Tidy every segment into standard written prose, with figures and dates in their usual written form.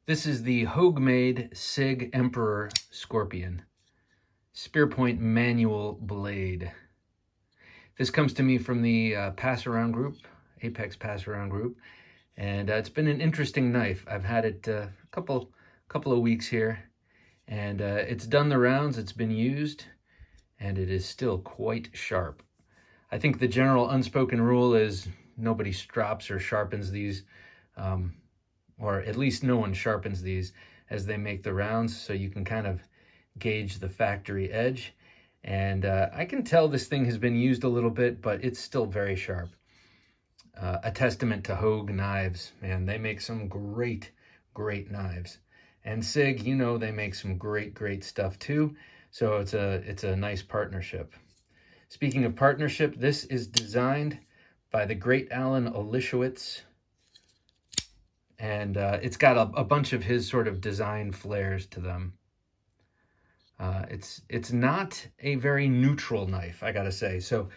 This is the Hogue made SIG Emperor Scorpion Spearpoint Manual Blade. This comes to me from the Pass Around group, Apex Pass Around group, and it's been an interesting knife. I've had it a couple of weeks here, and it's done the rounds, it's been used, and it is still quite sharp. I think the general unspoken rule is nobody strops or sharpens these, or at least no one sharpens these as they make the rounds, so you can kind of gauge the factory edge. And I can tell this thing has been used a little bit, but it's still very sharp. A testament to Hogue knives, man. They make some great knives. And SIG, you know, they make some great stuff too. So it's a nice partnership. Speaking of partnership, this is designed by the great Allen Elishewitz. And it's got a bunch of his sort of design flares to them. It's not a very neutral knife, I gotta say. So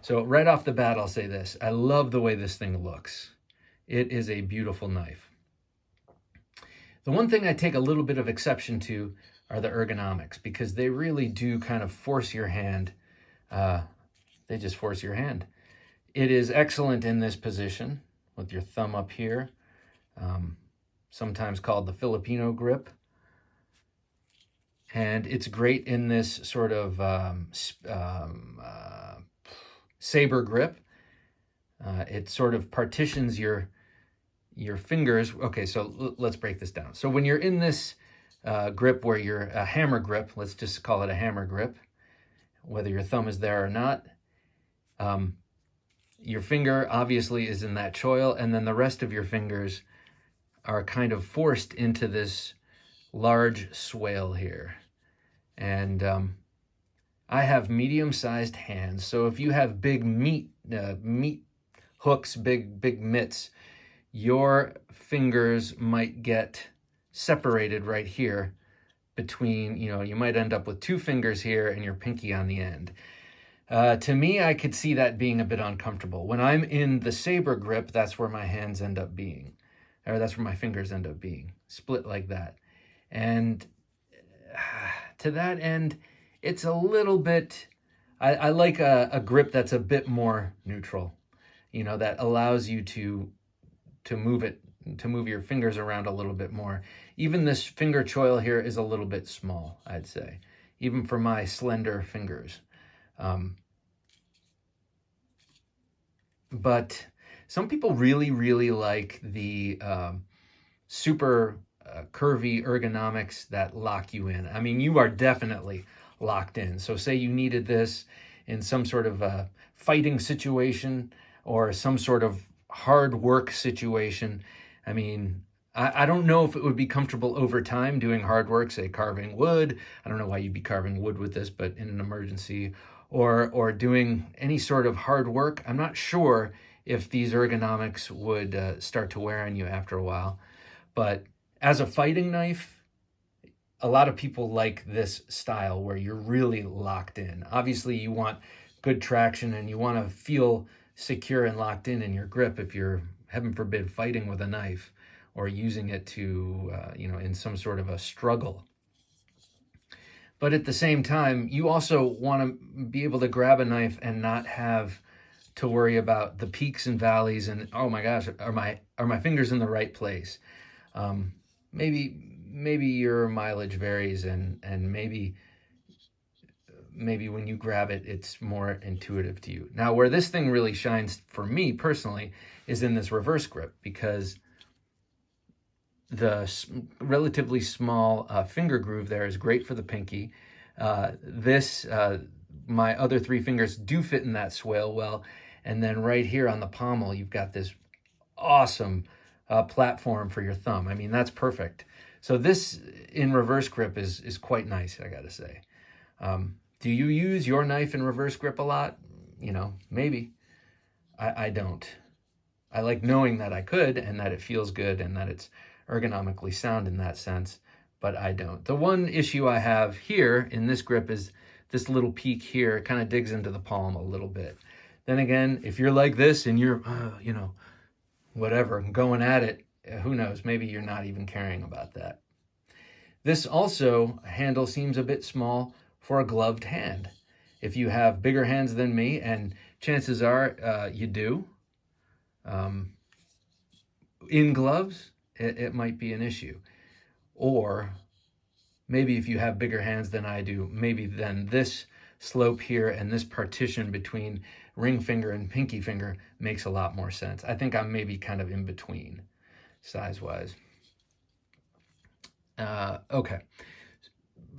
right off the bat, I'll say this. I love the way this thing looks. It is a beautiful knife. The one thing I take a little bit of exception to are the ergonomics, because they really do kind of force your hand. They just force your hand. It is excellent in this position with your thumb up here. Sometimes called the Filipino grip. And it's great in this sort of saber grip. It sort of partitions your fingers. Okay, so let's break this down. So when you're in this grip where you're a hammer grip, let's just call it a hammer grip, whether your thumb is there or not, your finger obviously is in that choil, and then the rest of your fingers are kind of forced into this large swale here. And I have medium-sized hands, so if you have big meat hooks, big mitts, your fingers might get separated right here between, you might end up with two fingers here and your pinky on the end. To me, I could see that being a bit uncomfortable. When I'm in the saber grip, that's where my hands end up being. Or that's where my fingers end up being, split like that. And to that end, it's a little bit, I like a grip that's a bit more neutral, that allows you to move your fingers around a little bit more. Even this finger choil here is a little bit small, I'd say, even for my slender fingers. But some people really like the super curvy ergonomics that lock you in. I mean, you are definitely locked in. So say you needed this in some sort of a fighting situation or some sort of hard work situation. I mean, I don't know if it would be comfortable over time doing hard work, say carving wood. I don't know why you'd be carving wood with this, but in an emergency, or doing any sort of hard work. I'm not sure if these ergonomics would start to wear on you after a while. But as a fighting knife, a lot of people like this style where you're really locked in. Obviously, you want good traction and you want to feel secure and locked in your grip if you're, heaven forbid, fighting with a knife or using it to, in some sort of a struggle. But at the same time, you also want to be able to grab a knife and not have to worry about the peaks and valleys and, oh my gosh, are my fingers in the right place? Maybe your mileage varies and maybe when you grab it, it's more intuitive to you. Now, where this thing really shines for me personally is in this reverse grip, because the relatively small finger groove there is great for the pinky. My other three fingers do fit in that swale well. And then right here on the pommel, you've got this awesome platform for your thumb. I mean, that's perfect. So this in reverse grip is quite nice, I gotta say. Do you use your knife in reverse grip a lot? Maybe. I don't. I like knowing that I could and that it feels good and that it's ergonomically sound in that sense, but I don't. The one issue I have here in this grip is this little peak here. It kind of digs into the palm a little bit. Then again, if you're like this and you're, whatever, going at it, who knows, maybe you're not even caring about that. This also handle seems a bit small for a gloved hand. If you have bigger hands than me, and chances are you do, in gloves, it might be an issue. Or maybe if you have bigger hands than I do, maybe then this slope here and this partition between ring finger and pinky finger makes a lot more sense. I think I'm maybe kind of in between size-wise. Okay,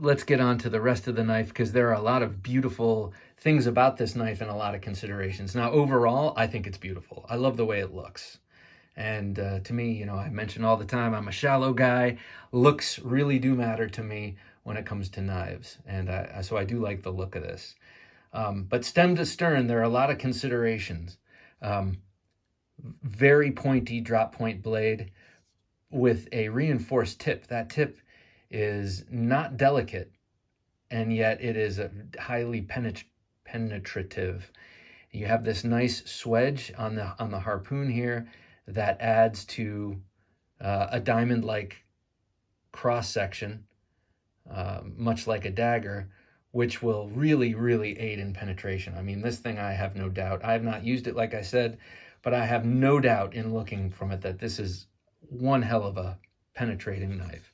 let's get on to the rest of the knife, because there are a lot of beautiful things about this knife and a lot of considerations. Now, overall, I think it's beautiful. I love the way it looks. And to me, you know, I mention all the time, I'm a shallow guy. Looks really do matter to me when it comes to knives. And so I do like the look of this. But stem to stern, there are a lot of considerations. Very pointy drop point blade with a reinforced tip. That tip is not delicate, and yet it is a highly penetrative. You have this nice swedge on the harpoon here that adds to a diamond-like cross-section, much like a dagger, which will really, really aid in penetration. I mean, this thing, I have no doubt. I have not used it, like I said, but I have no doubt in looking from it that this is one hell of a penetrating knife.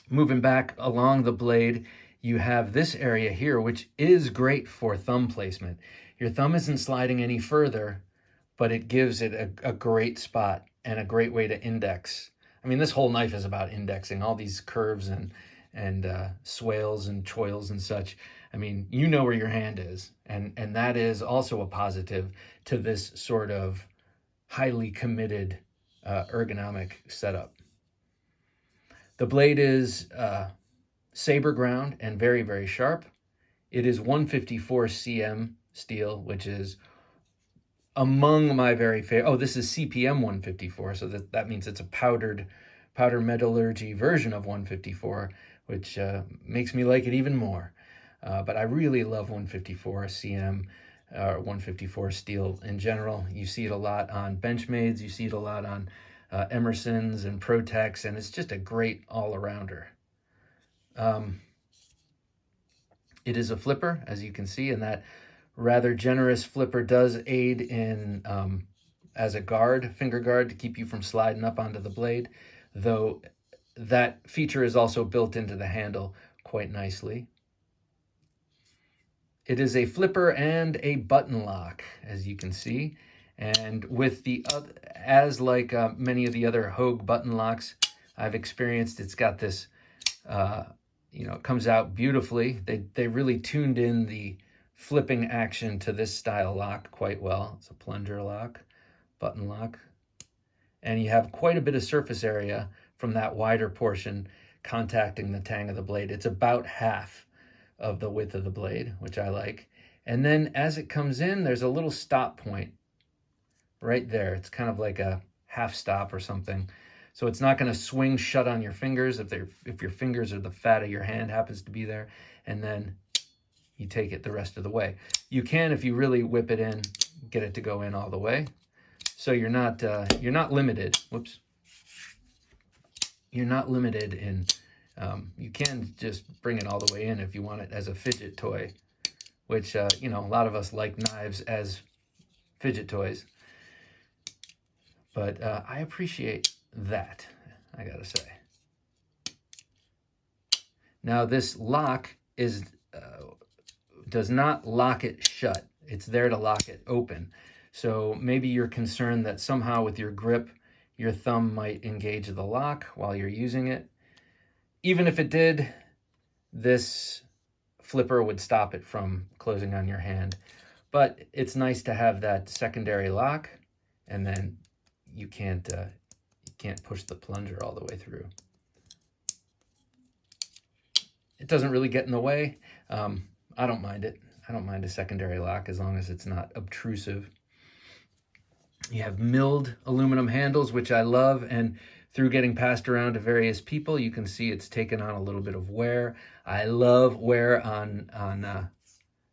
Moving back along the blade, you have this area here, which is great for thumb placement. Your thumb isn't sliding any further, but it gives it a great spot and a great way to index. I mean, this whole knife is about indexing, all these curves and swales and choils and such. I mean, you know where your hand is, and that is also a positive to this sort of highly committed ergonomic setup. The blade is saber ground and very, very sharp. It is 154 cm steel, which is among my very favorite. Oh, this is CPM 154, so that means it's a powder metallurgy version of 154, which makes me like it even more. But I really love 154 cm, 154 steel in general. You see it a lot on Benchmades, you see it a lot on Emerson's and Protex, and it's just a great all-arounder. It is a flipper, as you can see, and that rather generous flipper does aid in as a guard, finger guard, to keep you from sliding up onto the blade, though that feature is also built into the handle quite nicely. It is a flipper and a button lock, as you can see, and with the as like many of the other Hogue button locks I've experienced, it's got this you know, it comes out beautifully. They really tuned in the flipping action to this style lock quite well. It's a plunger lock, button lock, and you have quite a bit of surface area from that wider portion contacting the tang of the blade. It's about half of the width of the blade, which I like. And then as it comes in, there's a little stop point right there. It's kind of like a half stop or something. So it's not going to swing shut on your fingers if your fingers or the fat of your hand happens to be there, and then you take it the rest of the way. You can, if you really whip it in, get it to go in all the way. So you're not limited. Whoops. You're not limited in. You can just bring it all the way in if you want it as a fidget toy, which you know, a lot of us like knives as fidget toys. But I appreciate that, I gotta say. Now this lock is does not lock it shut. It's there to lock it open. So maybe you're concerned that somehow with your grip, your thumb might engage the lock while you're using it. Even if it did, this flipper would stop it from closing on your hand. But it's nice to have that secondary lock, and then you can't push the plunger all the way through. It doesn't really get in the way. I don't mind it. I don't mind a secondary lock as long as it's not obtrusive. You have milled aluminum handles, which I love, and through getting passed around to various people, you can see it's taken on a little bit of wear. I love wear on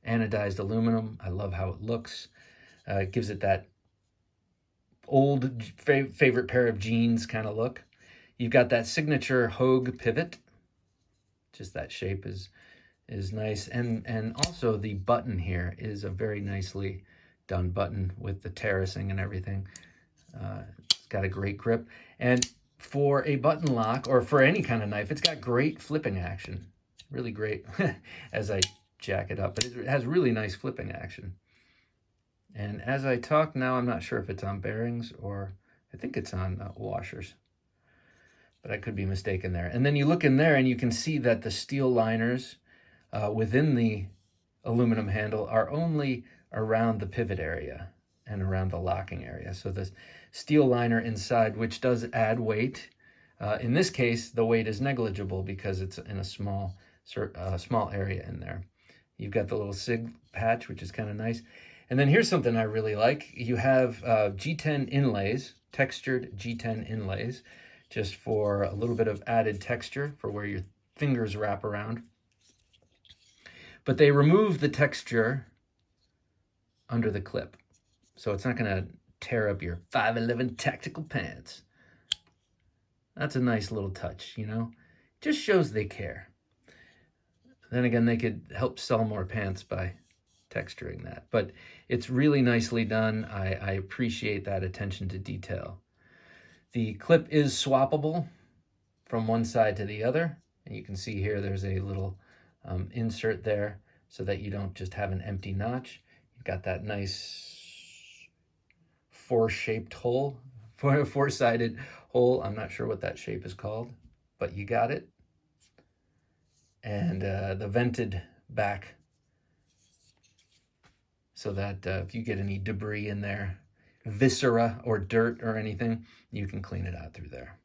anodized aluminum. I love how it looks. It gives it that old favorite pair of jeans kind of look. You've got that signature Hogue pivot. Just that shape is nice. And also the button here is a very nicely done button with the terracing and everything. It's got a great grip. And for a button lock, or for any kind of knife, it's got great flipping action. Really great as I jack it up. But it has really nice flipping action. And as I talk now, I'm not sure if it's on bearings or I think it's on washers. But I could be mistaken there. And then you look in there and you can see that the steel liners within the aluminum handle are only around the pivot area and around the locking area. So the steel liner inside, which does add weight. In this case, the weight is negligible because it's in a small area in there. You've got the little sig patch, which is kind of nice. And then here's something I really like. You have G10 inlays, textured G10 inlays, just for a little bit of added texture for where your fingers wrap around. But they remove the texture under the clip. So it's not going to tear up your 511 tactical pants. That's a nice little touch, you know? Just shows they care. Then again, they could help sell more pants by texturing that. But it's really nicely done. I appreciate that attention to detail. The clip is swappable from one side to the other. And you can see here there's a little insert there so that you don't just have an empty notch. You've got that nice four-shaped hole, four-sided hole. I'm not sure what that shape is called, but you got it. And the vented back so that if you get any debris in there, viscera or dirt or anything, you can clean it out through there.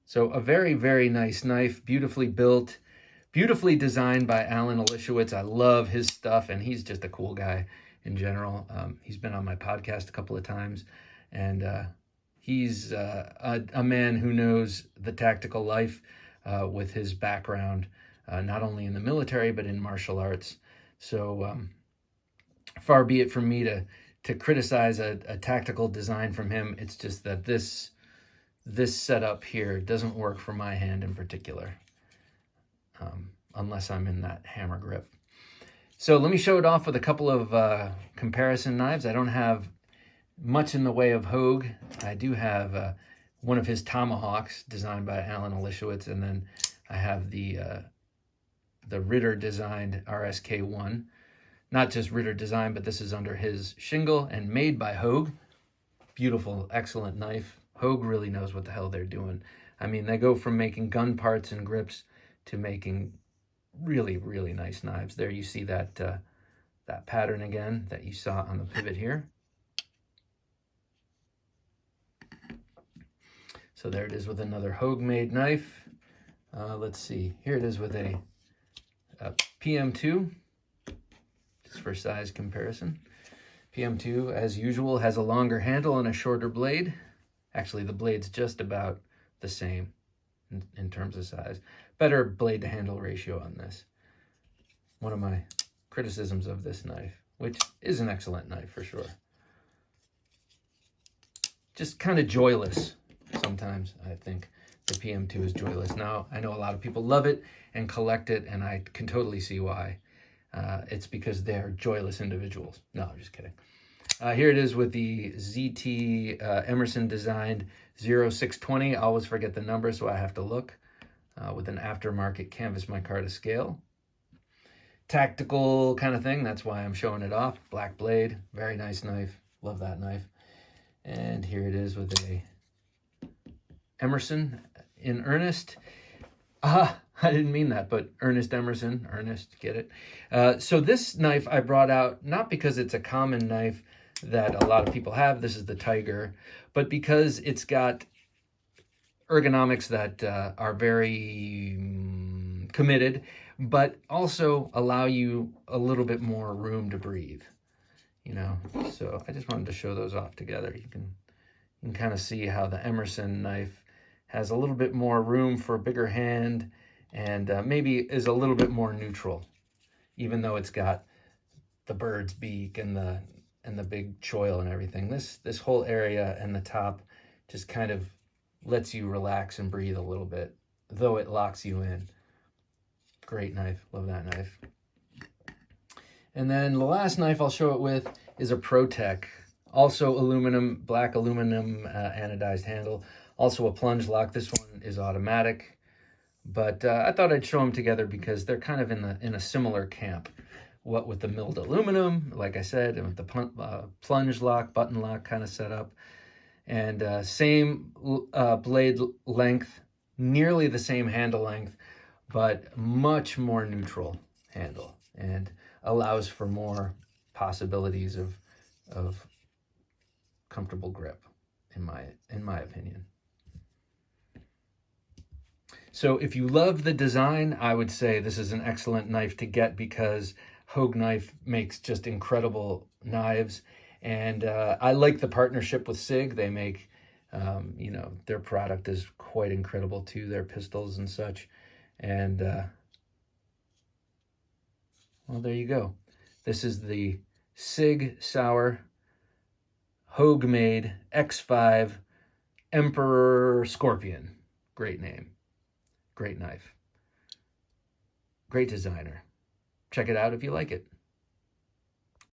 So a very, very nice knife, beautifully built, beautifully designed by Allen Elishewitz. I love his stuff, and he's just a cool guy in general. He's been on my podcast a couple of times, and he's a man who knows the tactical life with his background, not only in the military, but in martial arts. So far be it from me to criticize a tactical design from him. It's just that this setup here doesn't work for my hand in particular, unless I'm in that hammer grip. So let me show it off with a couple of comparison knives. I don't have much in the way of Hogue. I do have one of his tomahawks designed by Allen Elishewitz, and then I have the Ritter designed RSK1. Not just Ritter design, but this is under his shingle and made by Hogue. Beautiful, excellent knife. Hogue really knows what the hell they're doing. I mean, they go from making gun parts and grips to making really, really nice knives. There you see that that pattern again that you saw on the pivot here. So there it is with another Hogue-made knife. Let's see. Here it is with a PM2. For size comparison. PM2, as usual, has a longer handle and a shorter blade. Actually, the blade's just about the same in terms of size. Better blade to handle ratio on this. One of my criticisms of this knife, which is an excellent knife for sure. Just kind of joyless sometimes, I think. The PM2 is joyless. Now, I know a lot of people love it and collect it, and I can totally see why. It's because they're joyless individuals. No, I'm just kidding. Here it is with the ZT Emerson designed 0620. I always forget the number, so I have to look. With an aftermarket canvas micarta scale. Tactical kind of thing. That's why I'm showing it off. Black blade. Very nice knife. Love that knife. And here it is with a Emerson in earnest. I didn't mean that, but Ernest Emerson, Ernest, get it? So this knife I brought out, not because it's a common knife that a lot of people have, this is the Tiger, but because it's got ergonomics that are very committed, but also allow you a little bit more room to breathe, you know? So I just wanted to show those off together. You can kind of see how the Emerson knife has a little bit more room for a bigger hand, and maybe is a little bit more neutral, even though it's got the bird's beak and the and the big choil and everything. This whole area and the top just kind of lets you relax and breathe a little bit, though it locks you in. Great knife. Love that knife. And then the last knife I'll show it with is a ProTech. Also aluminum, black aluminum anodized handle. Also a plunge lock. This one is automatic. But I thought I'd show them together because they're kind of in a similar camp. What with the milled aluminum, like I said, and with the plunge lock, button lock kind of setup. And same blade length, nearly the same handle length, but much more neutral handle, and allows for more possibilities of comfortable grip, in my opinion. So if you love the design, I would say this is an excellent knife to get, because Hogue Knife makes just incredible knives. And I like the partnership with SIG. They make, you know, their product is quite incredible too, their pistols and such. And, well, there you go. This is the SIG Sauer Hogue made X5 Emperor Scorpion. Great name. Great knife. Great designer. Check it out if you like it.